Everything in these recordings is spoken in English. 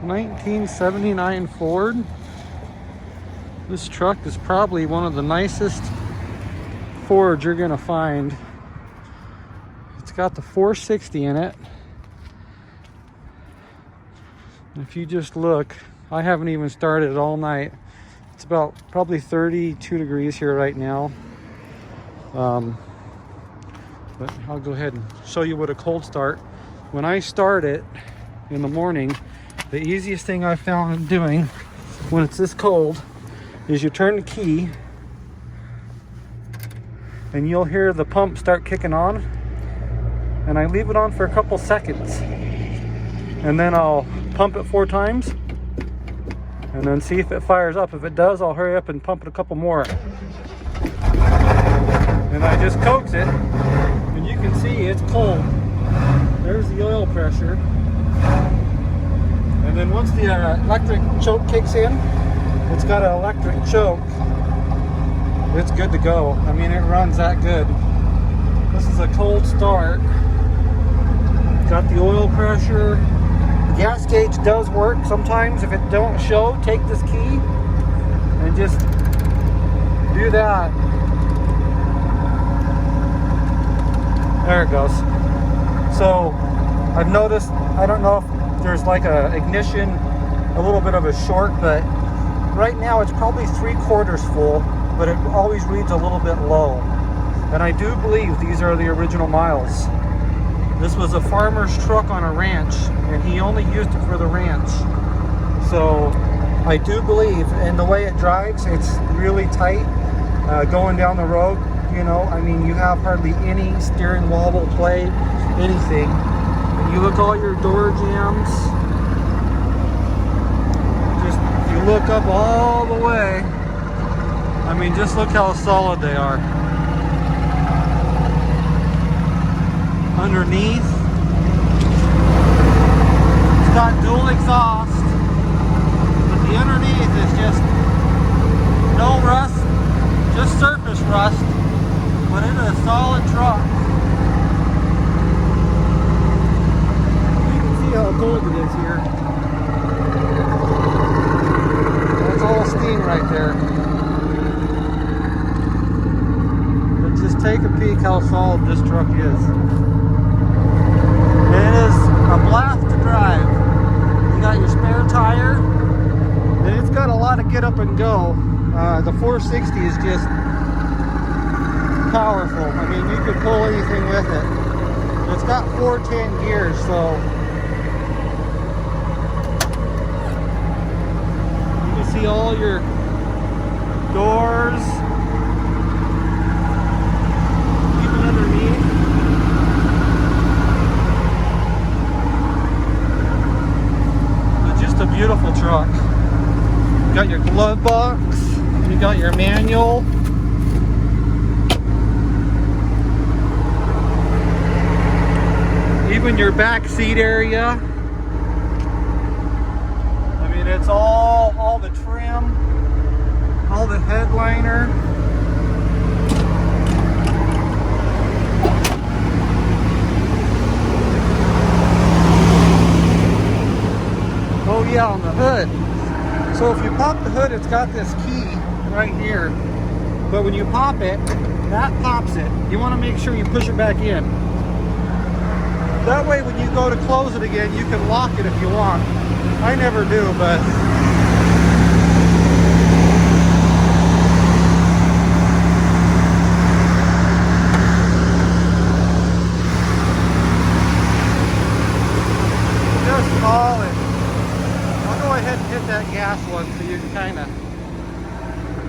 1979 Ford. This truck is probably one of the nicest Fords you're gonna find. It's got the 460 in it. If you just look, I haven't even started it all night. It's about probably 32 degrees here right now. But I'll go ahead and show you what a cold start. When I start it in the morning, the easiest thing I found doing when it's this cold is you turn the key and you'll hear the pump start kicking on, and I leave it on for a couple seconds and then I'll pump it 4 times and then see if it fires up. If it does, I'll hurry up and pump it a couple more, and I just coax it, and you can see it's cold. There's the oil pressure, and then once the electric choke kicks in, it's got an electric choke, it's good to go. I mean, it runs that good. This is a cold start. Got the oil pressure. The gas gauge does work sometimes. If it don't show, take this key and just do that. There it goes. So I've noticed, I don't know if there's like a ignition, a little bit of a short, but right now it's probably 3/4 full, but it always reads a little bit low. And I do believe these are the original miles. This was a farmer's truck on a ranch, and he only used it for the ranch. So I do believe, and the way it drives, it's really tight going down the road. You know, I mean, you have hardly any steering wobble play, anything. And you look all your door jams, just you look up all the way. I mean, just look how solid they are. Underneath, it's got dual exhaust, but the underneath is just no rust, just surface rust, but it's a solid truck. You can see how cold it is here. That's all steam right there. But just take a peek how solid this truck is. It is a blast to drive. You got your spare tire, and it's got a lot of get up and go. The 460 is just powerful. I mean, you could pull anything with it. It's got 410 gears, so you can see all your doors, even underneath. It's just a beautiful truck. You got your glove box, you got your manual. Even your back seat area. I mean, it's all the trim, all the headliner. Oh yeah, on the hood. So if you pop the hood, it's got this key right here. But when you pop it, that pops it. You want to make sure you push it back in. That way when you go to close it again, you can lock it if you want. I never do, but just solid. I'll go ahead and hit that gas one so you can kind of,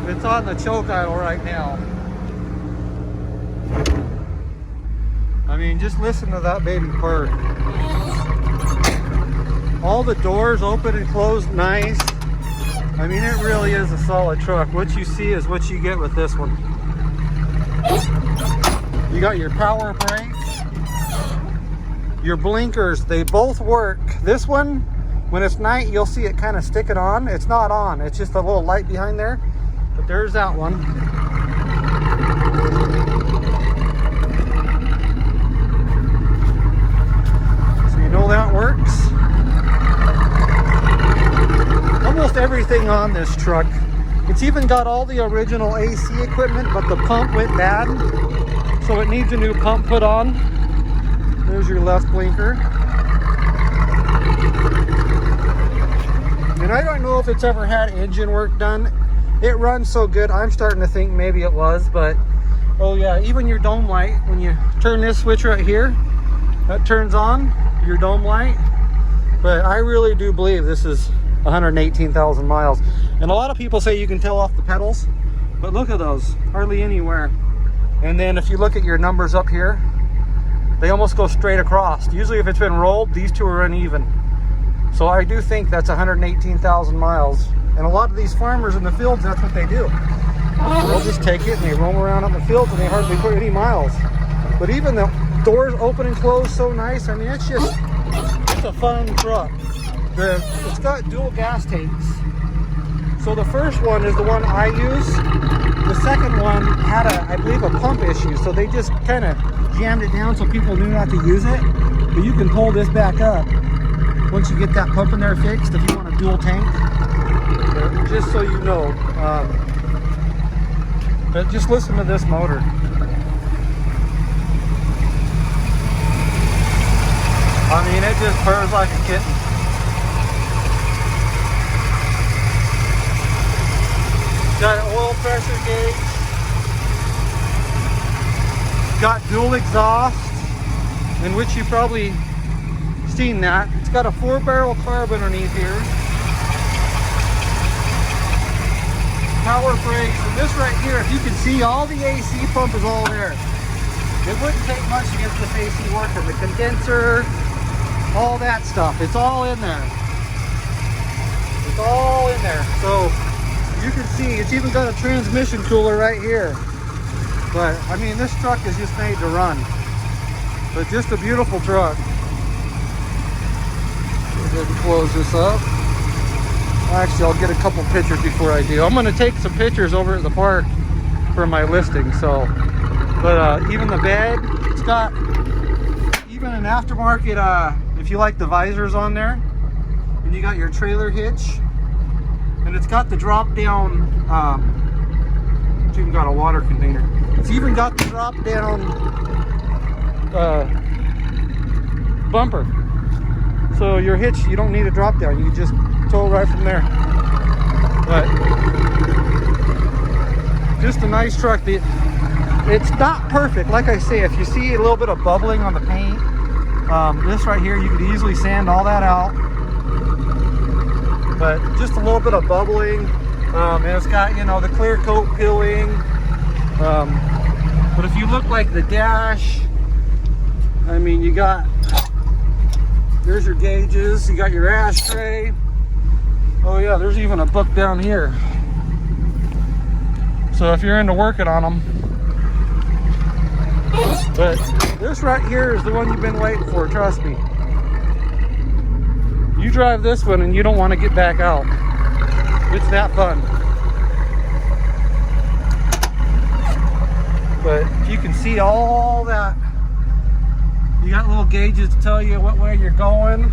it's on the choke idle right now. I mean, just listen to that baby purr. All the doors open and closed nice. I mean, it really is a solid truck. What you see is what you get with this one. You got your power brakes, your blinkers, they both work. This one, when it's night, you'll see it kind of stick it on. It's not on, it's just a little light behind there. But there's that one. So you know that works. everything on this truck. It's even got all the original AC equipment, but the pump went bad, so it needs a new pump put on. There's your left blinker. And I don't know if it's ever had engine work done. It runs so good, I'm starting to think maybe it was, but oh yeah, even your dome light, when you turn this switch right here, that turns on your dome light. But I really do believe this is 118,000 miles. And a lot of people say you can tell off the pedals, but look at those, hardly anywhere. And then if you look at your numbers up here, they almost go straight across. Usually if it's been rolled, these two are uneven. So I do think that's 118,000 miles. And a lot of these farmers in the fields, that's what they do. They'll just take it and they roam around in the fields and they hardly put any miles. But even the doors open and close so nice. I mean, it's a fun truck. It's got dual gas tanks. So the first one is the one I use. The second one had I believe a pump issue. So they just kind of jammed it down so people knew not to use it. But you can pull this back up once you get that pump in there fixed if you want a dual tank. But just so you know. But just listen to this motor. I mean, it just purrs like a kitten. Got an oil pressure gauge. Got dual exhaust, in which you've probably seen that. It's got a 4-barrel carb underneath here. Power brakes, and this right here, if you can see, all the AC pump is all there. It wouldn't take much to get this AC working. The condenser, all that stuff, it's all in there. It's all in there. So you can see it's even got a transmission cooler right here. But I mean, this truck is just made to run. But just a beautiful truck. Go ahead and close this up. Actually, I'll get a couple pictures before I do. I'm going to take some pictures over at the park for my listing. So, but even the bed, it's got even an aftermarket. If you like the visors on there, and you got your trailer hitch, and it's got the drop down. It's even got a water container. It's even got the drop down bumper. So your hitch, you don't need a drop down. You can just tow right from there. But just a nice truck. It's not perfect. Like I say, if you see a little bit of bubbling on the paint, this right here, you could easily sand all that out. But just a little bit of bubbling. And it's got, you know, the clear coat peeling. But if you look like the dash, I mean, you got, there's your gauges, you got your ashtray. Oh yeah, there's even a book down here. So if you're into working on them. But this right here is the one you've been waiting for, trust me. You drive this one and you don't want to get back out. It's that fun. But you can see all that. You got little gauges to tell you what way you're going.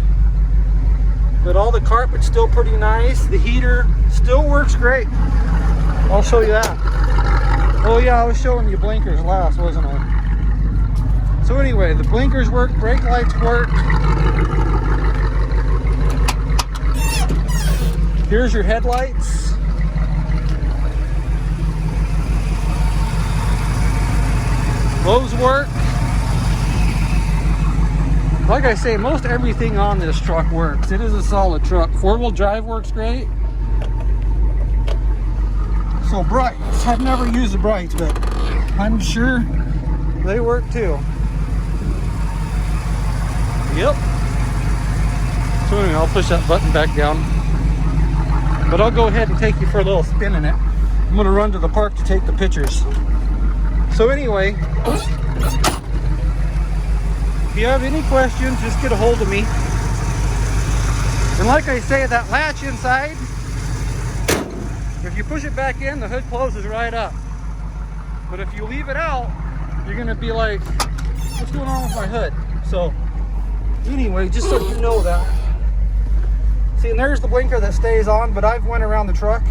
But all the carpet's still pretty nice. The heater still works great. I'll show you that. Oh yeah, I was showing you blinkers last, wasn't I? So anyway, the blinkers work, brake lights work. Here's your headlights. Those work. Like I say, most everything on this truck works. It is a solid truck. 4-wheel drive works great. So brights, I've never used the brights, but I'm sure they work too. Yep. So anyway, I'll push that button back down. But I'll go ahead and take you for a little spin in it. I'm gonna run to the park to take the pictures. So anyway, if you have any questions, just get a hold of me. And like I say, that latch inside, if you push it back in, the hood closes right up. But if you leave it out, you're gonna be like, what's going on with my hood? So anyway, just so you know that. See, and there's the blinker that stays on, but I've went around the truck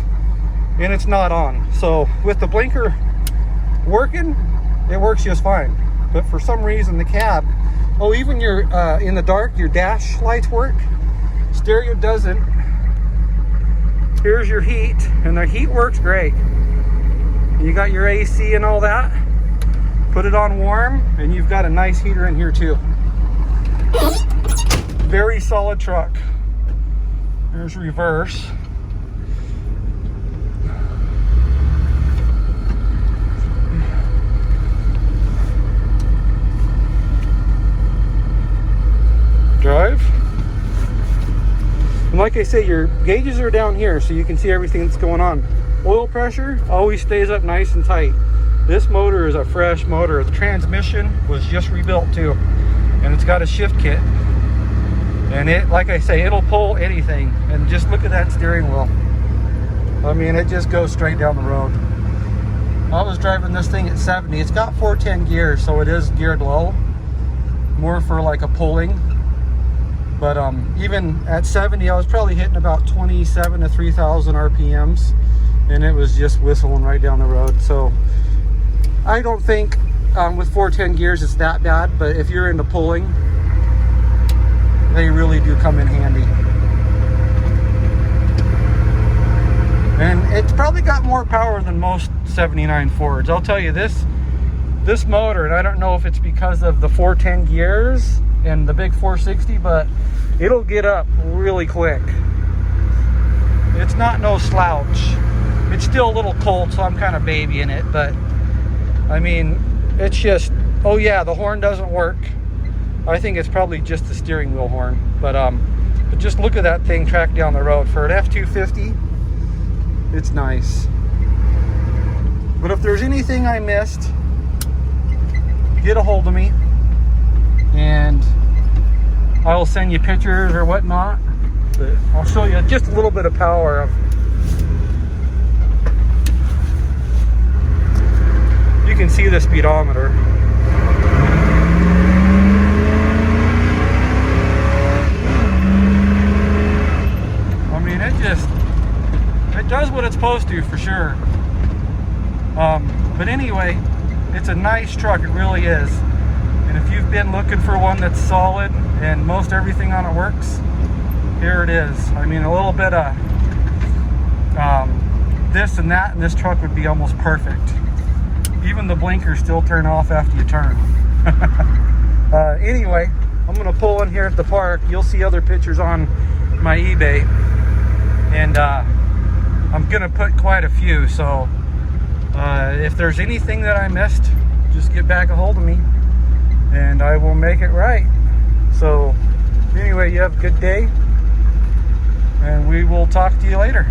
and it's not on. So with the blinker working, it works just fine. But for some reason the cab, oh, even your in the dark, your dash lights work. Stereo doesn't. Here's your heat, and the heat works great. You got your AC and all that. Put it on warm, and you've got a nice heater in here too. Very solid truck. There's reverse. Drive. And like I say, your gauges are down here so you can see everything that's going on. Oil pressure always stays up nice and tight. This motor is a fresh motor. The transmission was just rebuilt too, and it's got a shift kit, and it, like I say, it'll pull anything. And just look at that steering wheel. I mean, it just goes straight down the road. I was driving this thing at 70. It's got 410 gears, so it is geared low, more for like a pulling. But even at 70, I was probably hitting about 27 to 3,000 RPMs, and it was just whistling right down the road. So I don't think with 410 gears it's that bad, but if you're into pulling, they really do come in handy. And it's probably got more power than most 79 Fords. I'll tell you this motor, and I don't know if it's because of the 410 gears and the big 460, but it'll get up really quick. It's not no slouch. It's still a little cold, so I'm kind of babying it, but I mean, it's just, oh yeah, the horn doesn't work. I think it's probably just the steering wheel horn, but just look at that thing track down the road. For an F-250, it's nice. But if there's anything I missed, get a hold of me and I'll send you pictures or whatnot. But I'll show you just a little bit of power. You can see the speedometer. I mean, it does what it's supposed to, for sure. But anyway, it's a nice truck, it really is. And if you've been looking for one that's solid and most everything on it works, here it is. I mean, a little bit of this and that, and this truck would be almost perfect. Even the blinkers still turn off after you turn. Anyway, I'm gonna pull in here at the park. You'll see other pictures on my eBay, and I'm gonna put quite a few. So if there's anything that I missed, just get back a hold of me and I will make it right. So anyway, you have a good day, and we will talk to you later.